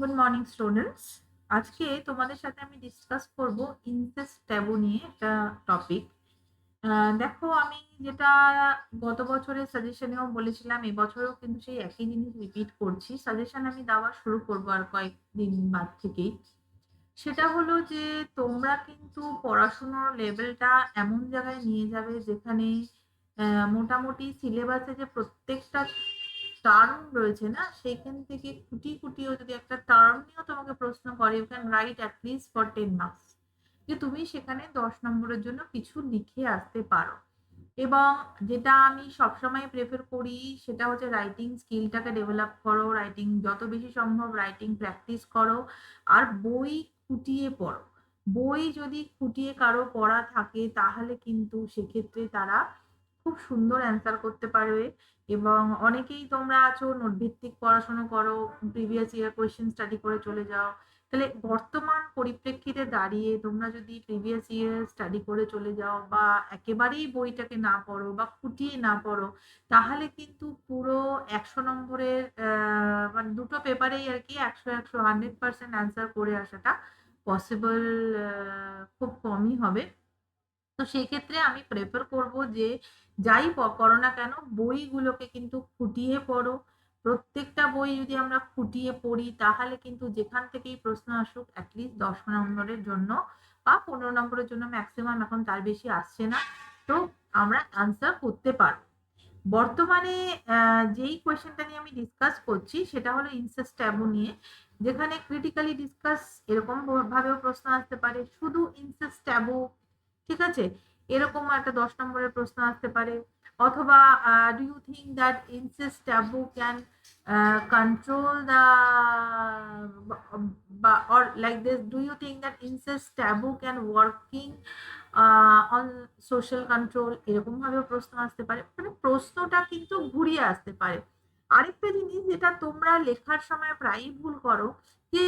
Good morning students. আজকে তোমাদের সাথে আমি ডিসকাস করব ইনসেস্ট ট্যাবু নিয়ে একটা টপিক। দেখো, আমি যেটা গত বছরের সাজেশনেও বলেছিলাম, এবছরেও কিন্তু সেই একই জিনিস রিপিট করছি। সাজেশন আমি দেওয়া শুরু করবো আর কয়েকদিন বাদ থেকেই। সেটা হলো যে তোমরা কিন্তু পড়াশুনোর লেভেলটা এমন জায়গায় নিয়ে যাবে যেখানে মোটামুটি সিলেবাসে যে প্রত্যেকটা টার্ম রয়েছে না, সেইখান থেকে খুঁটি খুঁটিও যদি একটা টার্ম নিয়েও তোমাকে প্রশ্ন করে, you can write at least for 10 marks, যে তুমি সেখানে 10 নম্বরের জন্য কিছু লিখে আসতে পারো। এবং যেটা আমি সবসময় প্রেফার করি সেটা হচ্ছে রাইটিং স্কিলটাকে ডেভেলপ করো, রাইটিং যত বেশি সম্ভব রাইটিং প্র্যাকটিস করো, আর বই খুঁটিয়ে পড়ো। বই যদি খুঁটিয়ে কারো পড়া থাকে তাহলে কিন্তু সেক্ষেত্রে তারা খুব সুন্দর অ্যান্সার করতে পারবে। এবং অনেকেই তোমরা আছো নোট ভিত্তিক পড়াশোনা করো, প্রিভিয়াস ইয়ার কোয়েশ্চেন স্টাডি করে চলে যাও। তাহলে বর্তমান পরিপ্রেক্ষিতে দাঁড়িয়ে তোমরা যদি প্রিভিয়াস ইয়ার স্টাডি করে চলে যাও বা একেবারেই বইটাকে না পড়ো বা খুঁটিয়ে না পড়ো, তাহলে কিন্তু পুরো 100 নম্বরের মানে দুটো পেপারেই আর কি 100 100% অ্যান্সার করে আসাটা পসিবল খুব কমই হবে। তো সেক্ষেত্রে আমি প্রেফার করব যে যাই করো না কেন, বইগুলোকে কিন্তু খুঁটিয়ে পড়ো। প্রত্যেকটা বই যদি আমরা খুঁটিয়ে পড়ি তাহলে কিন্তু যেখান থেকেই প্রশ্ন আসুক অ্যাটলিস্ট 10 নম্বরের জন্য বা 15 নম্বরের জন্য, ম্যাক্সিমাম এখন তার বেশি আসছে না, তো আমরা আনসার করতে পারবো। বর্তমানে যেই কোয়েশ্চেনটা নিয়ে আমি ডিসকাস করছি সেটা হলো ইনসেস্ট ট্যাবু নিয়ে, যেখানে ক্রিটিক্যালি ডিসকাস এরকম ভাবেও প্রশ্ন আসতে পারে, শুধু ইনসেস্ট ট্যাবু, ঠিক আছে, এরকম একটা 10 নম্বরের প্রশ্ন আসতে পারে। অথবা do you think that incest taboo can control the, বা or like this, do you think that incest taboo can working on social control, এরকম ভাবেও প্রশ্ন আসতে পারে। মানে প্রশ্নটা কিন্তু ঘুরিয়ে আসতে পারে। আরেকটা জিনিস যেটা তোমরা লেখার সময় প্রায়ই ভুল করো, যে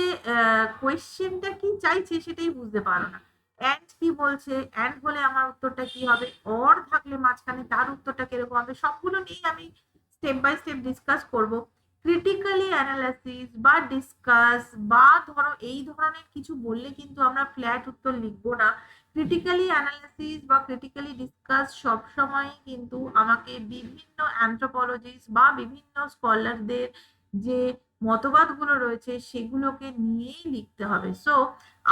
কোয়েশ্চেনটা কি চাইছে সেটাই বুঝতে পারো না। অ্যান্ড কি বলছে, অ্যান্ড হলে আমার উত্তরটা কি হবে, অর থাকলে মাঝখানে তার উত্তরটা কিরকম হবে, সবগুলো নিয়ে আমি স্টেপ বাই স্টেপ ডিসকাস করব। ক্রিটিক্যালি অ্যানালাইসিস বা ডিসকাস বা ধরো এই ধরনের কিছু বললে কিন্তু আমরা ফ্ল্যাট উত্তর লিখবো না। ক্রিটিক্যালি অ্যানালাইসিস বা ক্রিটিক্যালি ডিসকাস সবসময় কিন্তু আমাকে বিভিন্ন অ্যানথ্রোপোলজিস্ট বা বিভিন্ন স্কলারদের যে মতবাদগুলো রয়েছে সেগুলোকে নিয়েই লিখতে হবে। সো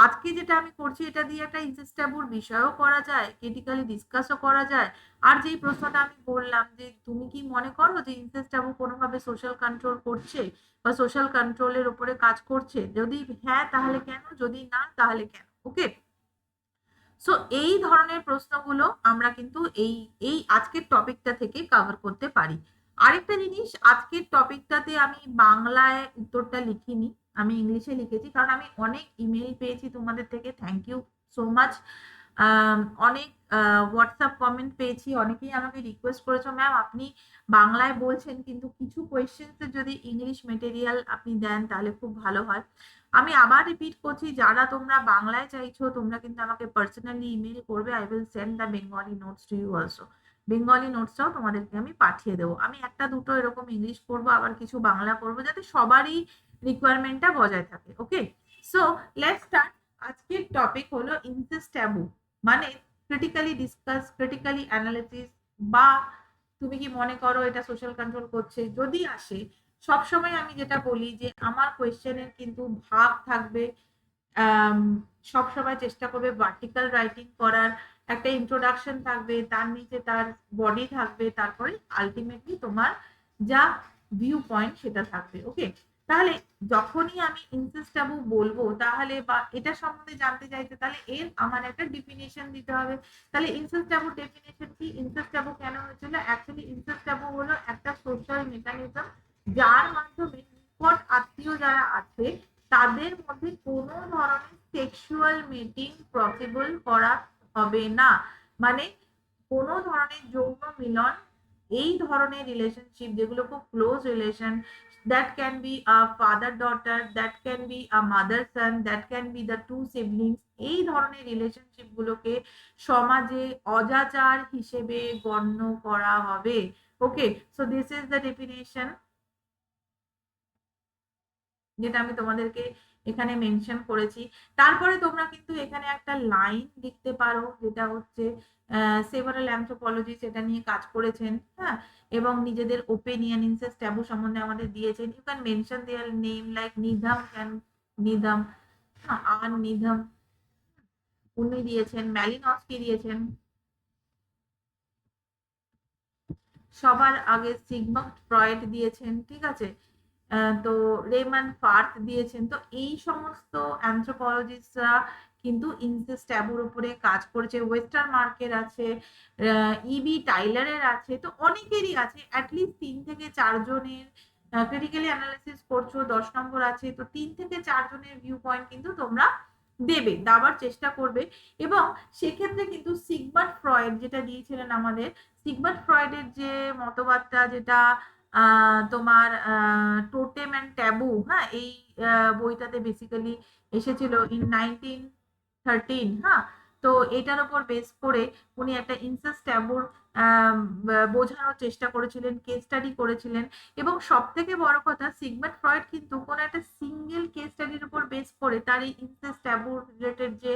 আজকে যেটা আমি করছি এটা দিয়ে একটা ইনসেস্ট ট্যাবুর বিষয়ও করা যায়, ক্রিটিক্যালি ডিসকাসও করা যায়। আর যেই প্রশ্নটা আমি বললাম যে তুমি কি মনে করো যে ইনসেস্ট ট্যাবু কোনোভাবে সোশ্যাল কন্ট্রোল করছে বা সোশ্যাল কন্ট্রোলের উপরে কাজ করছে, যদি হ্যাঁ তাহলে কেন, যদি না তাহলে কেন। ওকে, সো এই ধরনের প্রশ্নগুলো আমরা কিন্তু এই এই আজকের টপিকটা থেকে কভার করতে পারি। আরেকটা জিনিস, আজকের টপিকটাতে আমি বাংলায় উত্তরটা লিখিনি, আমি ইংলিশে লিখেছি, কারণ আমি অনেক ইমেল পেয়েছি তোমাদের থেকে, থ্যাংক ইউ সো মাচ। অনেক হোয়াটসঅ্যাপ কমেন্ট পেয়েছি, অনেকেই আমাকে রিকোয়েস্ট করেছো ম্যাম আপনি বাংলায় বলছেন কিন্তু কিছু কোয়েশ্চেন্সের যদি ইংলিশ মেটেরিয়াল আপনি দেন তাহলে খুব ভালো হয়। আমি আবার রিপিট করছি, যারা তোমরা বাংলায় চাইছো তোমরা কিন্তু আমাকে পার্সোনালি ইমেল করবে, I will send the Bengali notes to you also. Bengali নোটসটাও তোমাদেরকে আমি পাঠিয়ে দেবো। আমি একটা দুটো এরকম ইংলিশ করবো, আবার কিছু বাংলা করবো, যাতে সবারই রিকোয়ারমেন্টটা বজায় থাকে। ওকে, সো লেটস স্টার্ট। আজকের টপিক হলো ইনসেস্ট ট্যাবু, মানে ক্রিটিক্যালি ডিসকাস, ক্রিটিক্যালি অ্যানালিসিস, বা তুমি কি মনে করো এটা সোশ্যাল কন্ট্রোল করছে যদি আসে। সবসময় আমি যেটা বলি যে আমার কোয়েশ্চেনের কিন্তু ভাগ থাকবে, সব সময় চেষ্টা করবে ভার্টিক্যাল রাইটিং করার, একটা ইন্ট্রোডাকশন থাকবে, তার নিচে তার বডি থাকবে, তারপরে আলটিমেটলি তোমার যা ভিউ পয়েন্ট সেটা থাকবে। ওকে, তাহলে যখনই আমি ইনসেস্ট ট্যাবু বলবো তাহলে বা এটা সম্বন্ধে জানতে চাইছে তাহলে এর আমার একটা ডেফিনেশন দিতে হবে। তাহলে ইনসেস্ট ট্যাবু ডেফিনেশন কি, ইনসেস্ট ট্যাবু কেন হয়েছিল, অ্যাকচুয়ালি ইনসেস্ট ট্যাবু হলো একটা সোশ্যাল মেকানিজম যার মাধ্যমে নিকট আত্মীয় যারা আছে তাদের মধ্যে কোনো ধরনের সেক্সুয়াল মিটিং পসিবল করা হবে না। মানে কোনো ধরনের যৌন মিলন, এই ধরনের রিলেশনশিপ যেগুলো খুব close relation, that can be a father daughter, that can be a mother son, that can be the two siblings, এই ধরনের রিলেশনশিপ গুলোকে সমাজে অজাচার হিসেবে গণ্য করা হবে। Okay, so this is the definition. যেটা আমি তোমাদেরকে এখানে মেনশন করেছি। তারপরে তোমরা কিন্তু এখানে একটা লাইন লিখতে পারো, যেটা হচ্ছে সেভারাল অ্যানথ্রোপোলজিস্ট এটা নিয়ে কাজ করেছেন, হ্যাঁ, এবং নিজেদের ওপিনিয়ন ইনসেস্ট ট্যাবু সম্বন্ধে আমাদের দিয়েছেন। You can mention their name like Needham can, Needham, আর নিধাম উনি দিয়েছেন, ম্যালিনস্কি দিয়েছেন, সবার আগে সিগমন্ড ফ্রয়েড দিয়েছেন, ঠিক আছে। তো রেমান ফার্থ দিয়েছেন। তো এই সমস্ত অ্যানথ্রোপোলজিস্টরা কিন্তু ইনসেস্ট ট্যাবুর উপরে কাজ করেছে। ওয়েস্টার মার্কের আছে, ইবি টাইলারের আছে, তো অনেকেরই আছে, অ্যাটলিস্ট 3 থেকে 4 জনের। ক্রিটিক্যালি অ্যানালিসিস করছো, 10 নম্বর আছে, তো 3 থেকে 4 জনের ভিউ পয়েন্ট কিন্তু তোমরা দেওয়ার চেষ্টা করবে। এবং সেক্ষেত্রে কিন্তু সিগমন্ড ফ্রয়েড যেটা দিয়েছিলেন আমাদের, সিগমন্ড ফ্রয়েডের যে মতবাদটা, যেটা তোমার টোটেম অ্যান্ড ট্যাবু, হ্যাঁ, এই বইটাতে বেসিক্যালি এসেছিল ইন 1913, হ্যাঁ। তো এটার উপর বেস করে উনি একটা ইনসেস্ট ট্যাবুর বোঝানোর চেষ্টা করেছিলেন, কেস স্টাডি করেছিলেন। এবং সব থেকে বড় কথা, সিগমন্ড ফ্রয়েড কিন্তু কোনো একটা সিঙ্গেল কেস স্টাডির উপর বেস করে তার এই ইনসেস্ট ট্যাবু রিলেটেড যে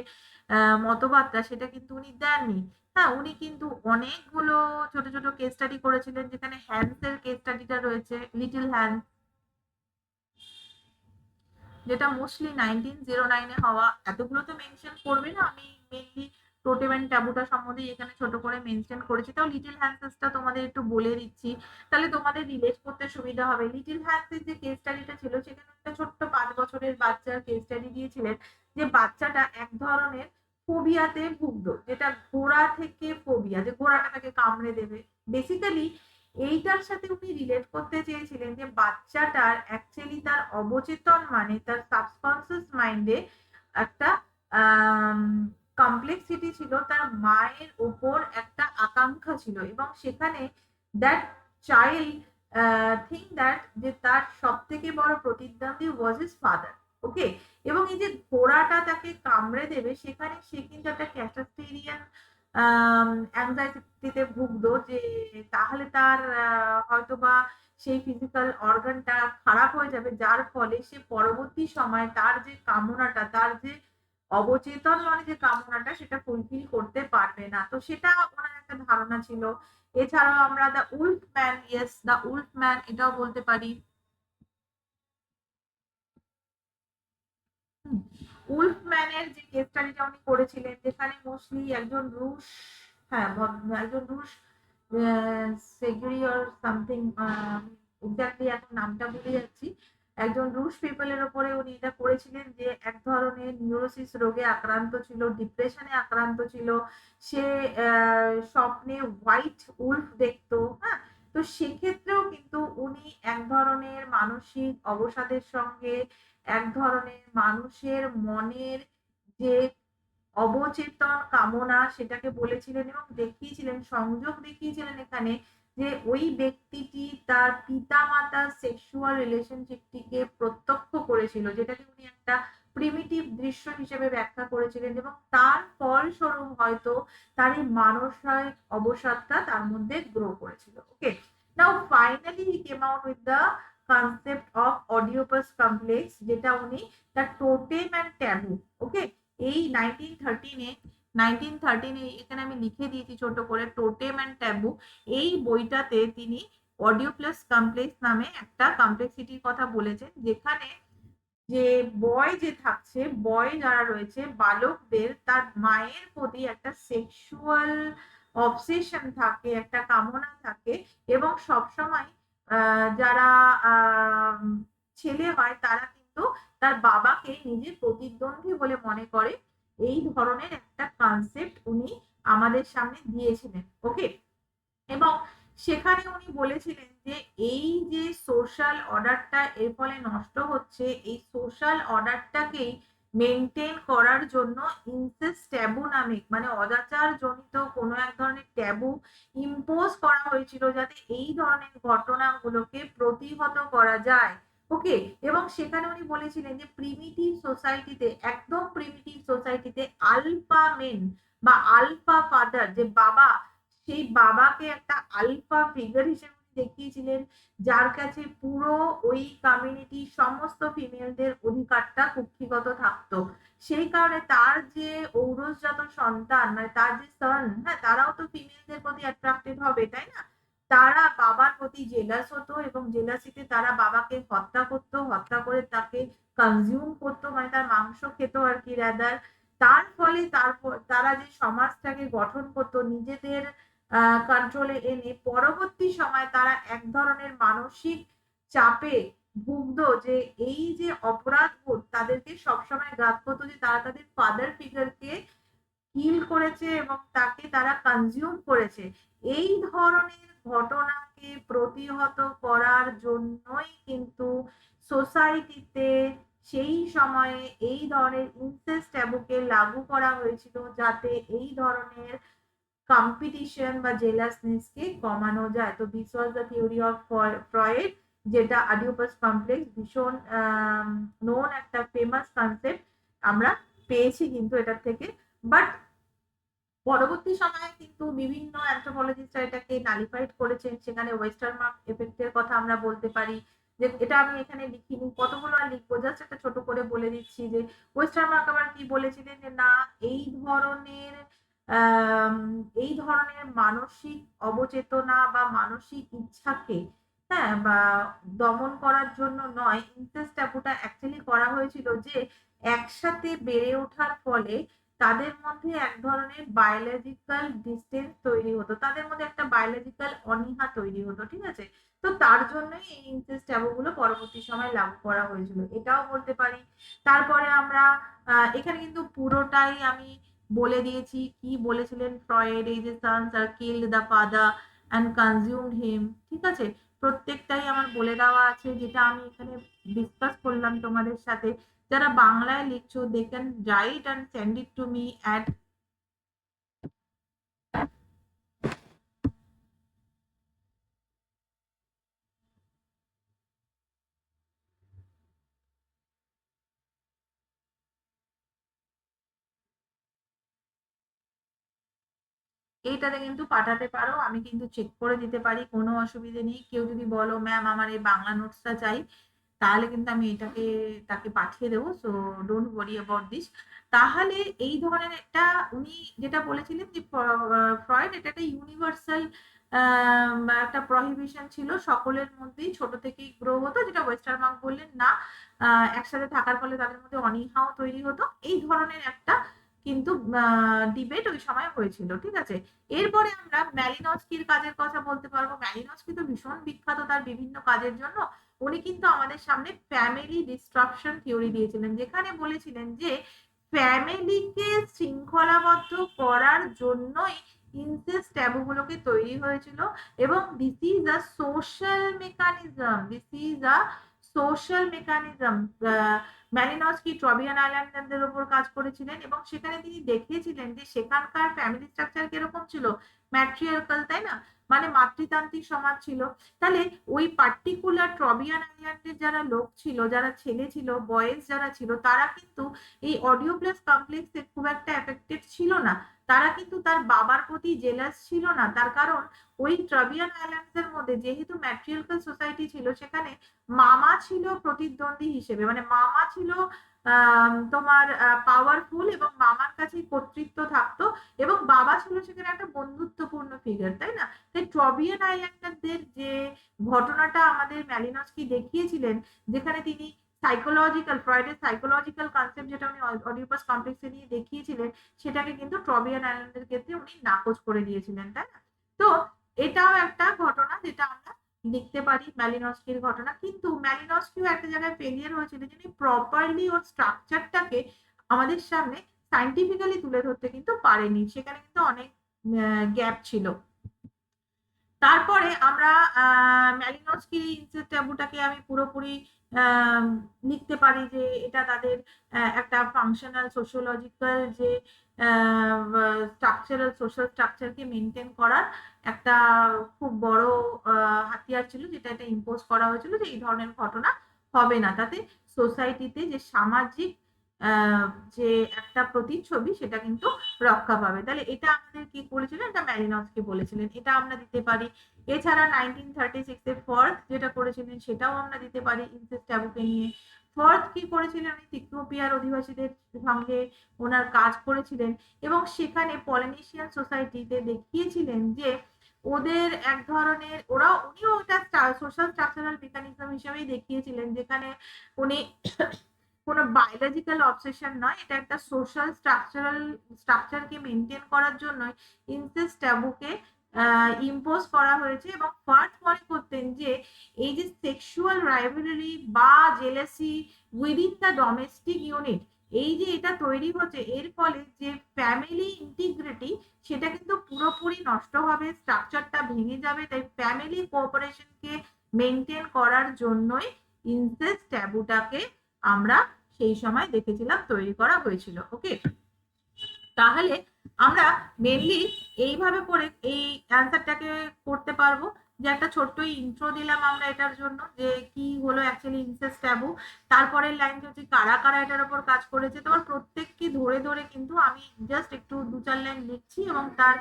মতবাদটা, সেটা কিন্তু উনি দেননি। হ্যাঁ, উনি কিন্তু অনেকগুলো ছোট ছোট কেস স্টাডি করেছিলেন, যেখানে হ্যান্সের কেস স্টাডিটা রয়েছে, লিটল হ্যান্স, যেটা মোস্টলি 1909-এ হওয়া। এতগুলো তো মেনশন করবে না, আমি মেনলি টোটেম অ্যান্ড ট্যাবুটা সম্বন্ধে এখানে ছোট করে মেনশন করেছি। তাও লিটল হ্যান্সেসটা তোমাদের একটু বলে দিচ্ছি, তাহলে তোমাদের রিলেট করতে সুবিধা হবে। লিটল হ্যান্সের যে কেস স্টাডিটা ছিল, সেখানে একটা ছোট্ট 5 বছরের বাচ্চার কেস স্টাডি দিয়েছিলেন, যে বাচ্চাটা এক ধরনের ফোবিয়াতে ভুগতো, যেটা ঘোড়া থেকে ফোবিয়া, যে ঘোড়াটা তাকে কামড়ে দেবে। বেসিক্যালি এইটার সাথে উনি রিলেট করতে চেয়েছিলেন যে বাচ্চাটার অ্যাকচুয়ালি তার অবচেতন, মানে তার সাবকনসিয়াস মাইন্ডে একটা কমপ্লেক্সিটি ছিল, তার মায়ের ওপর একটা আকাঙ্ক্ষা ছিল, এবং সেখানে দ্যাট চাইল্ড থিঙ্ক দ্যাট যে তার সব থেকে বড় প্রতিদ্বন্দ্বী ওয়াজ হিজ ফাদার। ওকে, এবং এই যে ঘোড়াটা তাকে কামড়ে দেবে, সেখানে সে কিন্তু একটা ক্যাটাস্টেরিয়ান অ্যাংজাইটিতে ভুগতো, যে তাহলে তার হয়তোবা সেই ফিজিক্যাল অর্গানটা খারাপ হয়ে যাবে, যার ফলে সে পরবর্তী সময় তার যে কামনাটা, তার যে অবচেতন মানে যে কামনাটা, সেটা ফুলফিল করতে পারবে না। তো সেটা ওনার একটা ধারণা ছিল। এছাড়াও আমরা the Wolf man, yes, the Wolf man এটাও বলতে পারি। উলফম্যানের যে কেস স্টাডিটা উনি করেছিলেন, যেখানে মোস্টলি একজন রুশ, হ্যাঁ, একজন রুশ সেগুরিয়র সামথিং, এক্স্যাক্টলি এখন নামটা ভুলে যাচ্ছি, একজন রুশ পিপলের ওপরে উনি এটা করেছিলেন, যে এক ধরনের নিউরোসিস রোগে আক্রান্ত ছিল, ডিপ্রেশনে আক্রান্ত ছিল, সে স্বপ্নে হোয়াইট উলফ দেখতো, হ্যাঁ। তো সেক্ষেত্রেও কিন্তু উনি এক ধরনের মানসিক অবসাদের সঙ্গে এক ধরনের মানুষের মনের যে অবচেতন কামনা, সেটাকে বলেছিলেন, এবং দেখিয়েছিলেন, সংযোগ দেখিয়েছিলেন এখানে, যে ওই ব্যক্তিটি তার পিতা মাতার সেক্সুয়াল রিলেশনশিপটিকে প্রত্যক্ষ করেছিল, যেটাকে উনি একটা প্রিমিটিভ দৃশ্য হিসেবে ব্যাখ্যা করেছিলেন, এবং তার ফলস্বরূপ হয়তো তার এই মানসিক অবসাদটা তার মধ্যে গ্রো করেছিল। Okay, now finally he came out with the concept of Oedipus complex, যেটা উনি the totem and taboo, okay, এই 1913 এখানে আমি লিখে দিয়েছি ছোট করে, টোটেম অ্যান্ড ট্যাবু। এই বইটাতে তিনি অডিও প্লাস কমপ্লেক্স নামে একটা কমপ্লেক্সিটির কথা বলেছেন, যেখানে যে বয় যে থাকছে, বয় যারা রয়েছে, বালকদের তার মায়ের প্রতি একটা সেক্সুয়াল অবসেশন থাকে, একটা কামনা থাকে, এবং সবসময় যারা ছেলে হয়, তারা কিন্তু তার বাবাকে নিজের প্রতিদ্বন্দ্বী বলে মনে করে। এই ধরনের একটা কনসেপ্ট উনি আমাদের সামনে দিয়েছিলেন। ওকে, এবং সেখানে উনি বলেছিলেন যে এই যে সোশ্যাল অর্ডারটা এর ফলে নষ্ট হচ্ছে, এই সোশ্যাল অর্ডারটাকেই মেনটেন করার জন্য ইনসেস্ট ট্যাবু নামে, মানে অজাচার জনিত কোনো এক ধরনের ট্যাবু ইম্পোজ করা হয়েছিল, যাতে এই ধরনের ঘটনাগুলোকে প্রতিহত করা যায়। ওকে, এবং সেখানে উনি বলেছিলেন যে প্রিমিটিভ সোসাইটিতে, একদম প্রিমিটিভ সোসাইটিতে আলফা মেন বা আলফা ফাদার, যে বাবা, সেই বাবাকে একটা আলফা ফিগার হিসেবে দেখিয়েছিলেন, যার কাছে পুরো ওই কমিউনিটি সমস্ত ফিমেলদের অধিকারটা কুক্ষিগত থাকতো। সেই কারণে তার যে ঔরসজাত সন্তান, মানে তার যে সন, হ্যাঁ, তারাও তো ফিমেলদের প্রতি অ্যাট্রাক্টেড হবে, তাই না? তারা বাবার প্রতি জেলাস হতো এবং জেলাসিতে তারা বাবাকে হত্যা করতো, হত্যা করে তাকে কনজিউম করতো, মানে তার মাংস খেত আর কি রাদার। তার ফলে তারপর তারা যে সমাজটাকে গঠন করতো নিজেদের কন্ট্রোলে এনে, পরবর্তী সময় তারা এক ধরনের মানসিক চাপে ভুগতো, যে এই যে অপরাধ বোধ তাদেরকে সবসময় ঘাত করতো, যে তারা তাদের ফাদার ফিগারকে কিল করেছে এবং তাকে তারা কনজিউম করেছে। এই ধরনের ঘটনাকে প্রতিহত করার জন্যই কিন্তু সোসাইটিতে সেই সময়ে এই ধরনের ইনসেস্ট ট্যাবুকে লাগু করা হয়েছিল, যাতে এই ধরনের কম্পিটিশন বা জেলাসনেসকে কমানো যায়। তো this was the theory of Freud, যেটা অডিওপাস কমপ্লেক্স, ভীষণ নোন একটা ফেমাস কনসেপ্ট আমরা পেয়েছি কিন্তু এটার থেকে। বাট পরবর্তী সময়ে কিন্তু বিভিন্ন অ্যানথ্রোপোলজিস্টরা এটাকে নালিফাইড করেছেন। সেখানে ওয়েস্টার্ন মার্ক এফেক্টের কথা আমরা বলতে পারি, যে এটা আমি এখানে লিখিনি, কতগুলো আর লিখবো, জাস্ট একটা ছোট করে বলে দিচ্ছি যে ওয়েস্টার্ন মার্ক আবার কি বলেছিলেন, যে না, এই ধরনের আহ এই ধরনের মানসিক অবচেতনা বা মানসিক ইচ্ছাকে, হ্যাঁ, বা দমন করার জন্য নয়, ইনসেস্ট ট্যাবুটা অ্যাকচুয়ালি করা হয়েছিল যে একসাথে বেড়ে ওঠার ফলে তাদের মধ্যে এক ধরনের বায়োলজিক্যাল ডিস্টেন্স তৈরি হতো, তাদের মধ্যে একটা বায়োলজিক্যাল অনীহা তৈরি হতো, ঠিক আছে? তো তার জন্যই এই ইনসেস্ট ট্যাবুগুলো পরবর্তী সময় লাগু করা হয়েছিল, এটাও বলতে পারি। তারপরে আমরা এখানে কিন্তু পুরোটাই আমি বলে দিয়েছি কি বলেছিলেন ফ্রয়েড, এই যে sons are killed the father and consumed him, ঠিক আছে? প্রত্যেকটাই আমার বলে দেওয়া আছে, যেটা আমি এখানে ডিসকাস করলাম তোমাদের সাথে। যারা বাংলায় লিখছো, they can write and send it to me at এইটাতে কিন্তু পাঠাতে পারো, আমি কিন্তু চেক করে দিতে পারি, কোনো অসুবিধে নেই। কেউ যদি বলো ম্যাম আমার এই বাংলা নোটসটা চাই, তাহলে কিন্তু আমি এটাকে তাকে পাঠিয়ে দেবো। So don't worry about this. তাহলে এই ধরনের একটা, উনি যেটা বলেছিলেন যে ফ্রয়েড এটা একটা ইউনিভার্সাল একটা প্রহিবিশন ছিল, সকলের মধ্যেই ছোট থেকেই গ্রো হতো, যেটা ওয়েস্টার্ন মার্ক বললেন না, একসাথে থাকার ফলে তাদের মধ্যে অনীহাও তৈরি হতো, এই ধরনের একটা কিন্তু ডিবেট ওই সময় হয়েছিল, ঠিক আছে? এরপরে আমরা ম্যালিনস্কির কাজের কথা বলতে পারবো। ম্যালিনস্কি তো ভীষণ বিখ্যাত তার বিভিন্ন কাজের জন্য। উনি কিন্তু আমাদের সামনে ফ্যামিলি ডিস্ট্রাকশন থিওরি দিয়েছিলেন, যেখানে বলেছিলেন যে ফ্যামিলিকে শৃঙ্খলাবদ্ধ করার জন্যই ইনসেস্ট ট্যাবুগুলোকে তৈরি হয়েছিল, এবং this is a social mechanism, this is a social mechanism. Malinowski Trobriand আইল্যান্ডারদের উপর কাজ করেছিলেন, এবং সেখানে তিনি দেখিয়েছিলেন যে সেখানকার ফ্যামিলি স্ট্রাকচার কিরকম ছিল, ম্যাট্রিয়ার্কাল, তাই না? মানে মাতৃতান্ত্রিক সমাজ ছিল। তাহলে ওই পার্টিকুলার ট্রবিয়ান আইল্যান্ডের যারা লোক ছিল, যারা ছেলে ছিল, বয়েজ যারা ছিল, তারা কিন্তু এই অডিওপ্লাস কমপ্লেক্সে খুব একটা এফেক্টেড ছিল না। তারা কিন্তু তার বাবার প্রতি জেলাস ছিল না, তার কারণ ওই ট্রবিয়ান আইল্যান্ডস এর মধ্যে যেহেতু ম্যাট্রিয়ার্কাল সোসাইটি ছিল, সেখানে মামা ছিল প্রতিদ্বন্দ্বী হিসেবে, মানে মামা ছিল তোমার পাওয়ারফুল, এবং মামার কাছে কর্তৃত্ব থাকতো, এবং বাবা ছিল সেখানে একটা বন্ধুত্বপূর্ণ ফিগার, তাই না? তাই ট্রবিয়ান আইল্যান্ডারদের যে ঘটনাটা আমাদের ম্যালিনস্কি দেখিয়েছিলেন, যেখানে তিনি সাইকোলজিক্যাল, ফ্রয়েডের সাইকোলজিক্যাল কনসেপ্ট যেটা উনি অডিওপাস কমপ্লেক্সে নিয়ে দেখিয়েছিলেন, সেটাকে কিন্তু ট্রবিয়ান আইল্যান্ডের ক্ষেত্রে উনি নাকচ করে দিয়েছিলেন, তাই না? তো এটাও একটা ঘটনা যেটা আমরা লিখতে পারি, ম্যালিনস্কির ঘটনা। কিন্তু ম্যালিনস্কিও একটা জায়গায় ফেলিয়ার হয়েছিল, যিনি প্রপারলি ওর স্ট্রাকচারটাকে আমাদের সামনে সাইন্টিফিক্যালি তুলে ধরতে কিন্তু পারেনি, সেখানে কিন্তু অনেক গ্যাপ ছিল। তারপরে আমরা ম্যালিনস্কি ইনসেস্ট ট্যাবুটাকে আমি পুরোপুরি লিখতে পারি যে এটা তাদের একটা ফাংশনাল সোশিওলজিক্যাল যে স্ট্রাকচারাল সোশ্যাল স্ট্রাকচারকে মেনটেন করার একটা খুব বড় হাতিয়ার ছিল, যেটা এটা ইম্পোজ করা হয়েছিল যে এই ধরনের ঘটনা হবে না, তাতে সোসাইটিতে যে সামাজিক যে একটা প্রতিচ্ছবি সেটা কিন্তু রক্ষা পাবে। তাহলে এটা আমাদের কি করেছিলেন, এটা ম্যালিনস্কি বলেছিলেন, এটা আমরা দিতে পারি। এছাড়া 1936 এ ফর্থ যেটা করেছিলেন সেটাও আমরা দিতে পারি ইনসেস্ট ট্যাবুকে নিয়ে। ফর্থ কি করেছিলেন, উনি ইথিওপিয়ার অধিবাসীদের সঙ্গে ওনার কাজ করেছিলেন এবং সেখানে পলিনেশিয়ান সোসাইটিতে দেখিয়েছিলেন যে ওদের এক ধরনের উনিও এটা সোশ্যাল স্ট্রাকচারাল মেকানিজম হিসেবেই দেখিয়েছিলেন, যেখানে উনি কোনো বায়োলজিক্যাল অবসেশন নয়, এটা একটা সোশ্যাল স্ট্রাকচারকে মেনটেন করার জন্য ইনসেস্ট ট্যাবুকে ইম্পোজ করা হয়েছে। এবং ফার্স্ট মনে করতেন যে এই যে সেক্সুয়াল রাইভালরি বা jealousy within the domestic unit, এই যে এটা তৈরি হচ্ছে, এর ফলে যে ফ্যামিলি ইন্টিগ্রিটি সেটা কিন্তু পুরোপুরি নষ্ট হবে, স্ট্রাকচারটা ভেঙে যাবে। তাই ফ্যামিলি কোঅপারেশনকে মেনটেন করার জন্যই ইনসেস্ট ট্যাবুটাকে আমরা সেই সময় দেখেছিলাম তৈরি করা হয়েছিল। ওকে, তাহলে আমরা মেনলি এইভাবে করে এই অ্যান্সারটাকে করতে পারবো। যে একটা ছোট্ট ইন্ট্রো দিলাম আমরা এটার জন্য, যে কি হলো অ্যাকচুয়ালি ইনসেস্ট ট্যাবু, তারপরের লাইন হচ্ছে কারা কারা এটার উপর কাজ করেছে। তোমার প্রত্যেককে ধরে ধরে কিন্তু আমি জাস্ট একটু 2-4 লাইন লিখছি এবং তার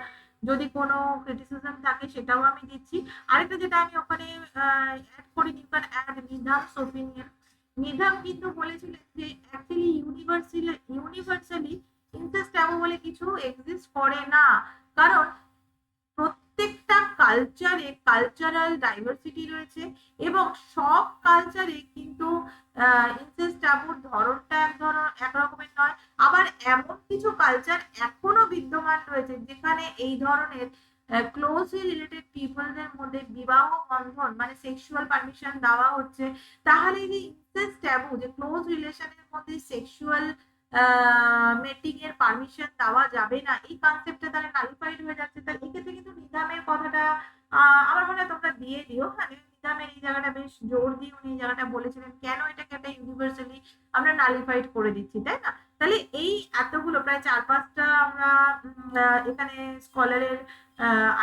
যদি কোনো ক্রিটিসিজম থাকে সেটাও আমি দিচ্ছি। আরেকটা যেটা আমি ওখানে অ্যাড করিনি, কারণ অ্যাড নিধামস ওপিনিয়ন। নিধাম কিন্তু বলেছিলেন যে অ্যাকচুয়ালি ইউনিভার্সালি ইনসেস্ট ট্যাবু বলে কিছু এক্সিস্ট করে না, কারণ প্রত্যেকটা কালচারে কালচারাল ডাইভার্সিটি রয়েছে এবং সব কালচারে কিন্তু ইনসেস্ট ট্যাবুর ধরনটা এক রকমের নয়। আবার এমন কিছু কালচার এখনো বিদ্যমান রয়েছে যেখানে এই ধরনের ক্লোজলি রিলেটেড পিপলদের মধ্যে বিবাহ বন্ধন মানে সেক্সুয়াল পারমিশন দেওয়া হচ্ছে। তাহলে যে ইনসেস্ট ট্যাবু, যে ক্লোজ রিলেশনের মধ্যে সেক্সুয়াল মেটিং এর পারমিশন দেওয়া যাবে না, এই কনসেপ্টটা তাহলে নালিফাইড হয়ে যাচ্ছে। তাহলে এক্ষেত্রে কিন্তু নিজামের কথাটা আমার মনে হয় তোমরা দিয়ে দিও। হ্যাঁ, নিজামের এই জায়গাটা বেশ জোর দিয়ে উনি এই জায়গাটা বলেছিলেন কেন এটাকে একটা ইউনিভার্সালি আমরা নালিফাইড করে দিচ্ছি, তাই না? তাহলে এই এতগুলো প্রায় 4-5টা আমরা এখানে স্কলারের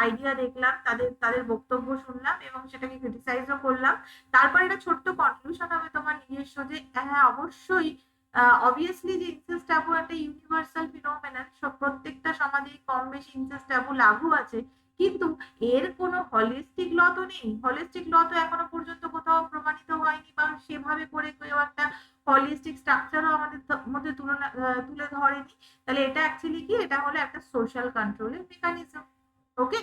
আইডিয়া দেখলাম, তাদের তাদের বক্তব্য শুনলাম এবং সেটাকে ক্রিটিসাইজও করলাম। তারপরে একটা ছোট্ট কনক্লুশন হবে তোমার নিজস্ব, যে হ্যাঁ অবশ্যই অবভিয়াসলি যে ইনসেস্ট ট্যাবু একটা ইউনিভার্সাল ফিনোমেনন, সব প্রত্যেকটা সমাজেই কম বেশি ইনসেস্ট ট্যাবু লাগু আছে, কিন্তু এর কোনো হলিস্টিক ল তো নেই। হলিস্টিক ল তো এখনো পর্যন্ত কোথাও প্রমাণিত হয়নি বা সেভাবে করে কেউ একটা হলিস্টিক স্ট্রাকচারও আমাদের মধ্যে তুলে ধরেনি। তাহলে এটা অ্যাকচুয়ালি কি, এটা হলো একটা সোশ্যাল কন্ট্রোলের mechanism. Okay,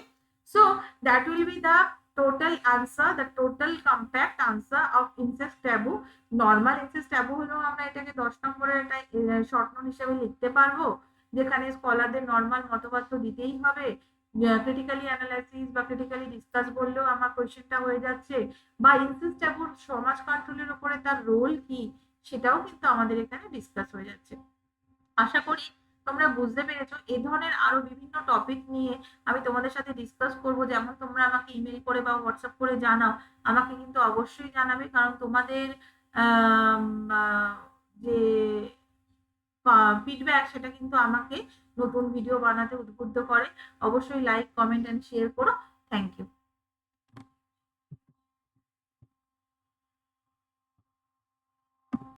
so that will be the total answer, the total compact answer of incest taboo. Normal incest taboo হলেও আমরা এটাকে 10 নম্বরের একটা শর্ট নোট হিসেবে লিখতে পারবো, যেখানে স্কলারদের নর্মাল মতবাদ তো দিতেই হবে। ক্রিটিক্যালি অ্যানালাইসিস বা ক্রিটিক্যালি ডিসকাস বললেও আমার কোয়েশ্চেনটা হয়ে যাচ্ছে, বা ইনসেস্ট ট্যাবুর সমাজ কন্ট্রোলের উপরে তার রোল কি সেটাও কিন্তু আমাদের এখানে ডিসকাস হয়ে যাচ্ছে। আশা করি তোমরা বুঝতে পেরেছো। এই ধরনের আরো বিভিন্ন টপিক নিয়ে আমি তোমাদের সাথে ডিসকাস করব। যেমন তোমরা আমাকে ইমেল করে বা হোয়াটসঅ্যাপ করে জানাও, আমাকে কিন্তু অবশ্যই জানাবে, কারণ তোমাদের যে ফিডব্যাক সেটা কিন্তু আমাকে নতুন ভিডিও বানাতে উদ্বুদ্ধ করে। অবশ্যই লাইক, কমেন্ট এন্ড শেয়ার করো। Thank you.